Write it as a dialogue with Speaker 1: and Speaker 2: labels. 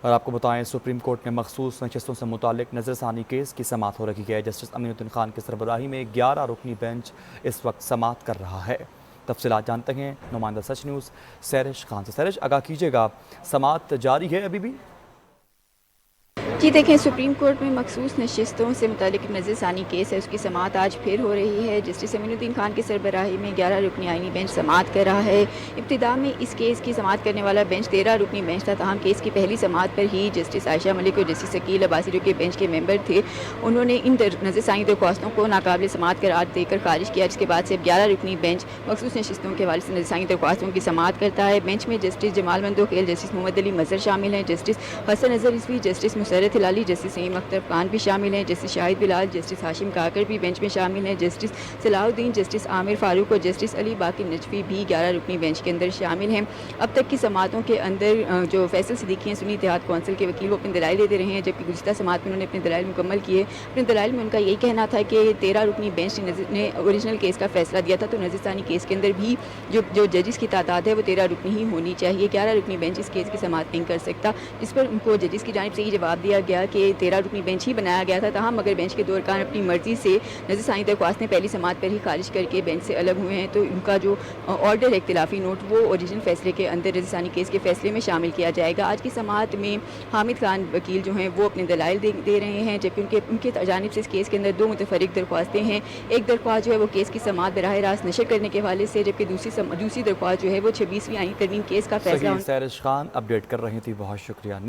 Speaker 1: और आपको बताएं, सुप्रीम कोर्ट में मखसूस नशस्तों से मुतालिक नज़रसानी केस की समाअत हो रही है। जस्टिस अमीनुद्दीन खान की सरबराही में 11 रुकनी बेंच इस वक्त समाअत कर रहा है। तफसीलात जानते हैं नुमाइंदा सच न्यूज़ सैरिश खान से। सैरिश, आगाह कीजिएगा, समाअत जारी है अभी भी?
Speaker 2: जी देखें, सुप्रीम कोर्ट में मखसूस नशस्तों से मुतालिक नज़रसानी केस है, उसकी समाअत आज फिर हो रही है। जस्टिस अमीनुद्दीन खान की सरबराही में 11 रुकनी आइनी बेंच समाअत कर रहा है। इब्तिदा में इस केस की समाअत करने वाला बेंच 13 रुकनी बेंच था, ताहम केस की पहली समाअत पर ही जस्टिस आयशा मलिक और जस्टिस शकील अब्बासी जो के बेंच के मेंबर थे, उन्होंने इन नज़रसानी दरख्वास्तों को नाकाबिल समाअत करार देकर खारिज किया, जिसके बाद से 11 रुकनी बेंच मखसूस नशस्तों के हवाले से नज़रसानी दरख्वास्तों की समाअत करता है। बेंच में जस्टिस जमाल मंदोखेल, जस्टिस मोहम्मद अली मज़हर शामिल हैं, justice Hasan Azhar Rizvi, justice Musarrat Hilali, justice Naeem Akhtar Khan भी शामिल हैं, जस्टिस शाहिद बिलाल, जस्टिस हाशिम काकर भी बेंच में शामिल हैं, जस्टिस सलाउद्दीन, जस्टिस आमिर फारूक और जस्टिस अली बाकी नजफी भी 11 रुकनी बेंच के अंदर शामिल हैं। अब तक की समाअतों के अंदर जो फैसल सिद्दीकी हैं, सुन्नी इत्तेहाद कौंसिल के वकील, वो अपने दलाइल देते रहे हैं, जबकि गुज़िश्ता समाअत में उन्होंने अपने दलाइल मुकम्मल किए। अपने दलाइल में उनका यही कहना था कि 13 रुकनी बेंच ने ओरिजिनल केस का फैसला दिया था, तो नज़रसानी केस के अंदर भी जो जजिस की तादाद है वो 13 रुकनी ही होनी चाहिए। 11 रुकनी बेंच इस केस की समाअत नहीं कर सकता, जिस पर उनको जजिस की जानिब से ये जवाब दिया गया कि 13 रुकनी बेंच ही बनाया गया था। तहम अगर बेंच के दो अरकान अपनी मर्जी से नज़रसानी दरख्वास्तें पहली समाअत पर ही खारिज करके बेंच से अलग हुए हैं, तो उनका जो ऑर्डर है इख्तिलाफी नोट, वो ओरिजिनल फैसले के अंदर नज़रसानी केस के फैसले में शामिल किया जाएगा। आज की समाअत में हामिद खान वकील जो हैं वो अपने दलाइल दे रहे हैं, जबकि उनके जानिब से इस केस के अंदर दो मुतफरिक दरख्वास्तें हैं। एक दरख्वास्त जो है वो केस की समाअत बराह रास्त नशर करने के हवाले से, जबकि दूसरी दरख्वास्त जो है वो 26वीं आईनी तरमीम केस का फैसला।
Speaker 1: सही, सैरिश खान अपडेट कर रही थी, बहुत शुक्रिया।